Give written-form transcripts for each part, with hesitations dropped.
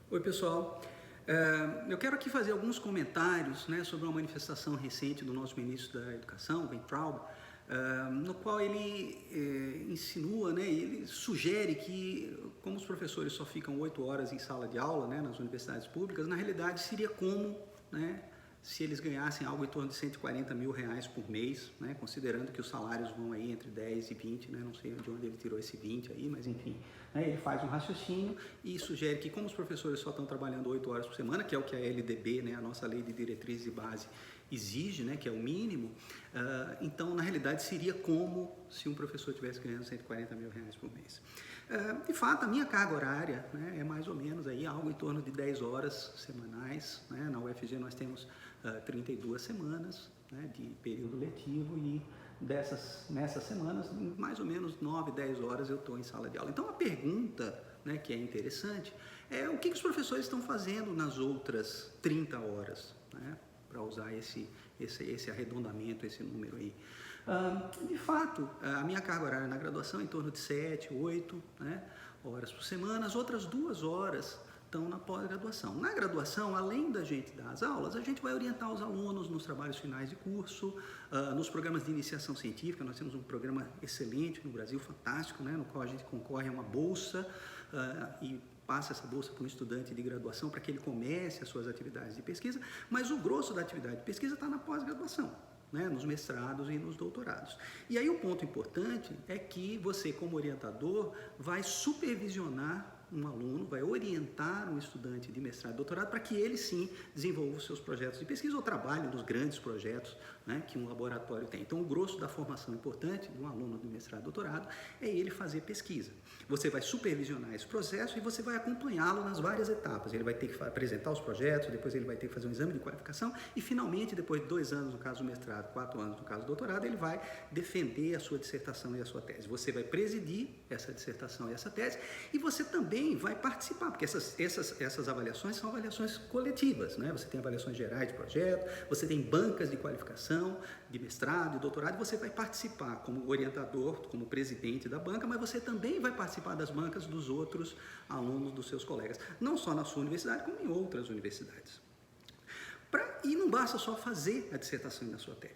Oi, pessoal. Eu quero aqui fazer alguns comentários, né, sobre uma manifestação recente do nosso ministro da Educação, Weintraub, no qual ele insinua, né, ele sugere que, como os professores só ficam 8 horas em sala de aula, né, nas universidades públicas, na realidade seria como, né, se eles ganhassem algo em torno de R$140 mil por mês, né, considerando que os salários vão aí entre 10 e 20, né, não sei de onde ele tirou esse 20 aí, mas enfim, né, ele faz um raciocínio e sugere que, como os professores só estão trabalhando 8 horas por semana, que é o que a LDB, né, a nossa Lei de Diretrizes e Base, exige, né, que é o mínimo, então na realidade seria como se um professor estivesse ganhando R$140 mil por mês. De fato, a minha carga horária, né, é mais ou menos aí algo em torno de 10 horas semanais, né. Na UFG nós temos 32 semanas, né, de período letivo, e nessas semanas, mais ou menos 9, 10 horas eu estou em sala de aula. Então a pergunta, né, que é interessante é o que os professores estão fazendo nas outras 30 horas, né, para usar esse arredondamento, esse número aí. De fato, a minha carga horária na graduação é em torno de 7, 8, né, horas por semana. As outras 2 horas estão na pós-graduação. Na graduação, além da gente dar as aulas, a gente vai orientar os alunos nos trabalhos finais de curso, nos programas de iniciação científica. Nós temos um programa excelente no Brasil, fantástico, né, no qual a gente concorre a uma bolsa e passa essa bolsa para um estudante de graduação para que ele comece as suas atividades de pesquisa, mas o grosso da atividade de pesquisa está na pós-graduação, né, nos mestrados e nos doutorados. E aí o ponto importante é que você, como orientador, vai supervisionar um aluno, vai orientar um estudante de mestrado e doutorado para que ele sim desenvolva os seus projetos de pesquisa ou trabalhe nos grandes projetos, né, que um laboratório tem. Então o grosso da formação importante de um aluno de mestrado e doutorado é ele fazer pesquisa. Você vai supervisionar esse processo e você vai acompanhá-lo nas várias etapas. Ele vai ter que apresentar os projetos, depois ele vai ter que fazer um exame de qualificação e finalmente, depois de 2 anos no caso do mestrado, 4 anos no caso do doutorado, ele vai defender a sua dissertação e a sua tese. Você vai presidir essa dissertação e essa tese e você também vai participar, porque essas avaliações são avaliações coletivas, né? Você tem avaliações gerais de projeto, você tem bancas de qualificação, de mestrado e doutorado, e você vai participar como orientador, como presidente da banca, mas você também vai participar das bancas dos outros alunos, dos seus colegas, não só na sua universidade, como em outras universidades. E não basta só fazer a dissertação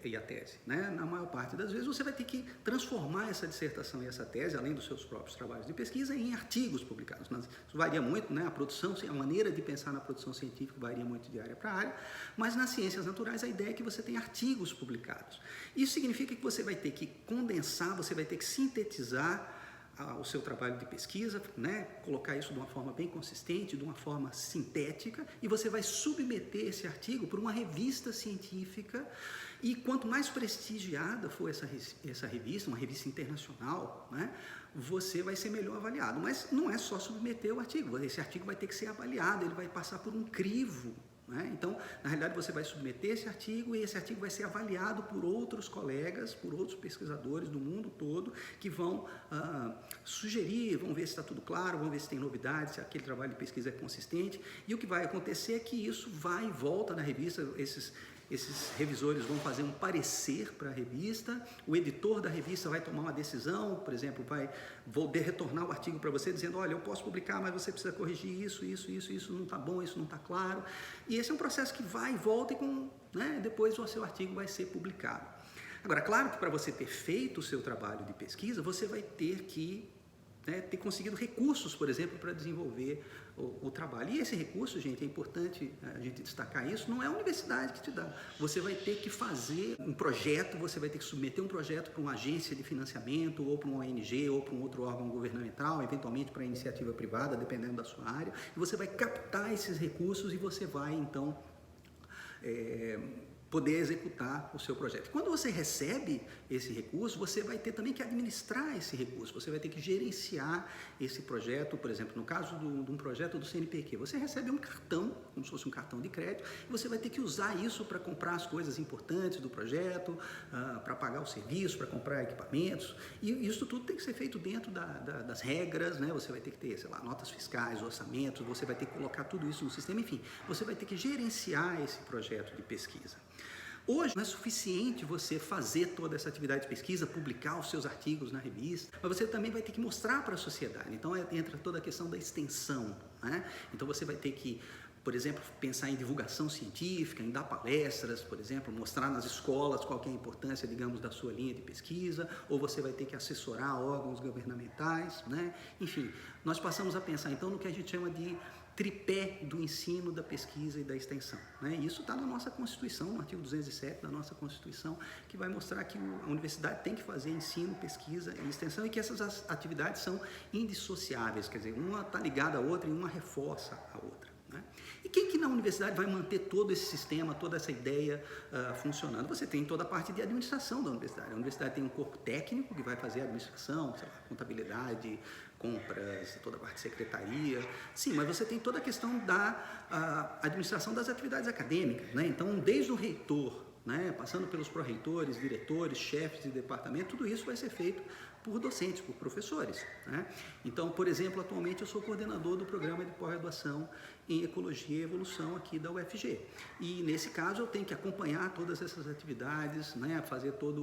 e a tese, né? Na maior parte das vezes você vai ter que transformar essa dissertação e essa tese, além dos seus próprios trabalhos de pesquisa, em artigos publicados. Isso varia muito, né? A maneira de pensar na produção científica varia muito de área para área, mas nas ciências naturais a ideia é que você tem artigos publicados. Isso significa que você vai ter que condensar, você vai ter que sintetizar o seu trabalho de pesquisa, né, colocar isso de uma forma bem consistente, de uma forma sintética, e você vai submeter esse artigo para uma revista científica, e quanto mais prestigiada for essa revista, uma revista internacional, né, você vai ser melhor avaliado. Mas não é só submeter o artigo, esse artigo vai ter que ser avaliado, ele vai passar por um crivo, né? Então, na realidade, você vai submeter esse artigo e esse artigo vai ser avaliado por outros colegas, por outros pesquisadores do mundo todo, que vão sugerir, vão ver se está tudo claro, vão ver se tem novidades, se aquele trabalho de pesquisa é consistente. E o que vai acontecer é que isso vai e volta na revista, esses revisores vão fazer um parecer para a revista, o editor da revista vai tomar uma decisão, por exemplo, vou retornar o artigo para você dizendo, olha, eu posso publicar, mas você precisa corrigir isso não está bom, isso não está claro. E esse é um processo que vai e volta e depois o seu artigo vai ser publicado. Agora, claro que para você ter feito o seu trabalho de pesquisa, você vai ter que ter conseguido recursos, por exemplo, para desenvolver o trabalho. E esse recurso, gente, é importante a gente destacar isso, não é a universidade que te dá. Você vai ter que fazer um projeto, você vai ter que submeter um projeto para uma agência de financiamento, ou para uma ONG, ou para um outro órgão governamental, eventualmente para a iniciativa privada, dependendo da sua área, e você vai captar esses recursos e você vai, então, poder executar o seu projeto. Quando você recebe esse recurso, você vai ter também que administrar esse recurso, você vai ter que gerenciar esse projeto. Por exemplo, no caso de um projeto do CNPq, você recebe um cartão, como se fosse um cartão de crédito, e você vai ter que usar isso para comprar as coisas importantes do projeto, para pagar o serviço, para comprar equipamentos, e isso tudo tem que ser feito dentro das regras, né? Você vai ter que ter, sei lá, notas fiscais, orçamentos, você vai ter que colocar tudo isso no sistema, enfim, você vai ter que gerenciar esse projeto de pesquisa. Hoje não é suficiente você fazer toda essa atividade de pesquisa, publicar os seus artigos na revista, mas você também vai ter que mostrar para a sociedade. Então entra toda a questão da extensão, né? Então você vai ter que, por exemplo, pensar em divulgação científica, em dar palestras, por exemplo, mostrar nas escolas qual que é a importância, digamos, da sua linha de pesquisa, ou você vai ter que assessorar órgãos governamentais, né? Enfim, nós passamos a pensar então no que a gente chama de tripé do ensino, da pesquisa e da extensão, né? Isso está na nossa Constituição, no artigo 207 da nossa Constituição, que vai mostrar que a universidade tem que fazer ensino, pesquisa e extensão e que essas atividades são indissociáveis, quer dizer, uma está ligada à outra e uma reforça a outra, né? E quem que na universidade vai manter todo esse sistema, toda essa ideia funcionando? Você tem toda a parte de administração da universidade. A universidade tem um corpo técnico que vai fazer a administração, sei lá, contabilidade, compras, toda a parte de secretaria. Sim, mas você tem toda a questão da administração das atividades acadêmicas, né? Então, desde o reitor, né, passando pelos pró-reitores, diretores, chefes de departamento, tudo isso vai ser feito por docentes, por professores, né? Então, por exemplo, atualmente eu sou coordenador do programa de pós-graduação em Ecologia e Evolução aqui da UFG. E, nesse caso, eu tenho que acompanhar todas essas atividades, né, fazer toda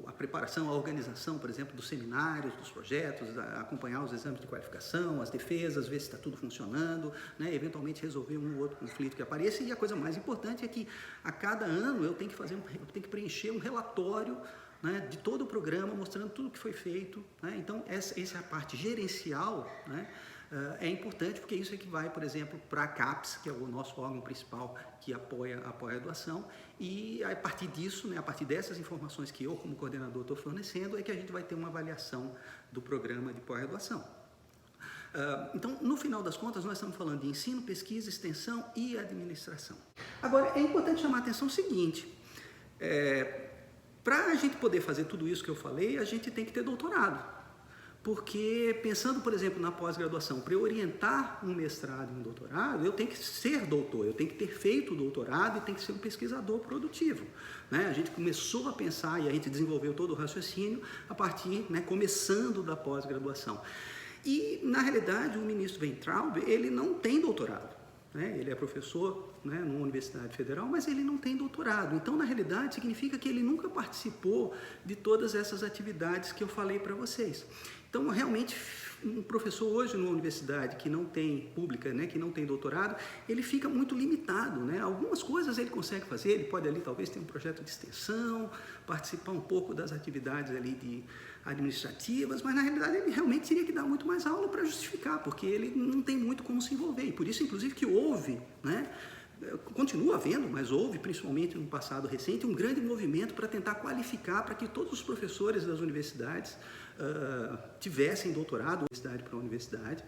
a preparação, a organização, por exemplo, dos seminários, dos projetos, acompanhar os exames de qualificação, as defesas, ver se está tudo funcionando, né, eventualmente resolver um ou outro conflito que apareça. E a coisa mais importante é que, a cada ano, eu tenho que preencher um relatório, né, de todo o programa, mostrando tudo o que foi feito, né? Então, essa é a parte gerencial, né? É importante porque isso é que vai, por exemplo, para a CAPES, que é o nosso órgão principal que apoia a doação, e a partir disso, né, a partir dessas informações que eu, como coordenador, estou fornecendo, é que a gente vai ter uma avaliação do programa de pós-graduação. Então, no final das contas, nós estamos falando de ensino, pesquisa, extensão e administração. Agora, é importante chamar a atenção o seguinte, para a gente poder fazer tudo isso que eu falei, a gente tem que ter doutorado. Porque, pensando, por exemplo, na pós-graduação, para eu orientar um mestrado e um doutorado, eu tenho que ser doutor, eu tenho que ter feito o doutorado e tenho que ser um pesquisador produtivo, né? A gente começou a pensar e a gente desenvolveu todo o raciocínio a partir, né, começando da pós-graduação. E, na realidade, o ministro Weintraub, ele não tem doutorado, né? Ele é professor, né, numa universidade federal, mas ele não tem doutorado. Então, na realidade, significa que ele nunca participou de todas essas atividades que eu falei para vocês. Então, realmente, um professor hoje numa universidade que não tem pública, né, que não tem doutorado, ele fica muito limitado, né? Algumas coisas ele consegue fazer, ele pode ali talvez ter um projeto de extensão, participar um pouco das atividades ali administrativas, mas na realidade ele realmente teria que dar muito mais aula para justificar, porque ele não tem muito como se envolver. E por isso, inclusive, que houve, né, continua havendo, mas houve, principalmente no passado recente, um grande movimento para tentar qualificar para que todos os professores das universidades tivessem doutorado, universidade para universidade,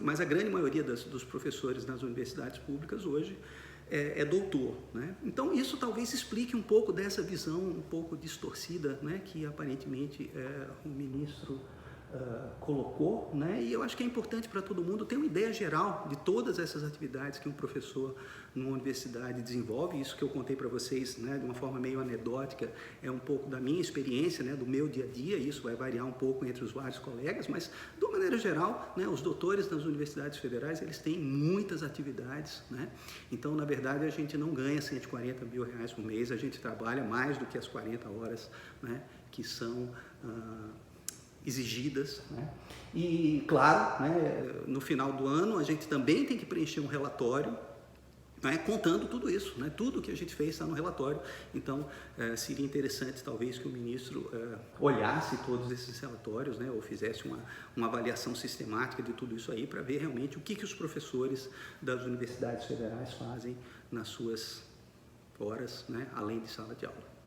mas a grande maioria dos professores nas universidades públicas hoje é doutor, né? Então isso talvez explique um pouco dessa visão um pouco distorcida, né, que aparentemente o ministro colocou, né? E eu acho que é importante para todo mundo ter uma ideia geral de todas essas atividades que um professor numa universidade desenvolve. Isso que eu contei para vocês, né, de uma forma meio anedótica, é um pouco da minha experiência, né, do meu dia a dia. Isso vai variar um pouco entre os vários colegas, mas de uma maneira geral, né, os doutores das universidades federais, eles têm muitas atividades, né? Então, na verdade, a gente não ganha 140 mil reais por mês, a gente trabalha mais do que as 40 horas, né, que são exigidas, né? E, claro, né, no final do ano a gente também tem que preencher um relatório, né, contando tudo isso, né? Tudo que a gente fez está no relatório. Então, seria interessante talvez que o ministro olhasse todos esses relatórios, né, ou fizesse uma avaliação sistemática de tudo isso aí para ver realmente o que os professores das universidades federais fazem nas suas horas, né, além de sala de aula.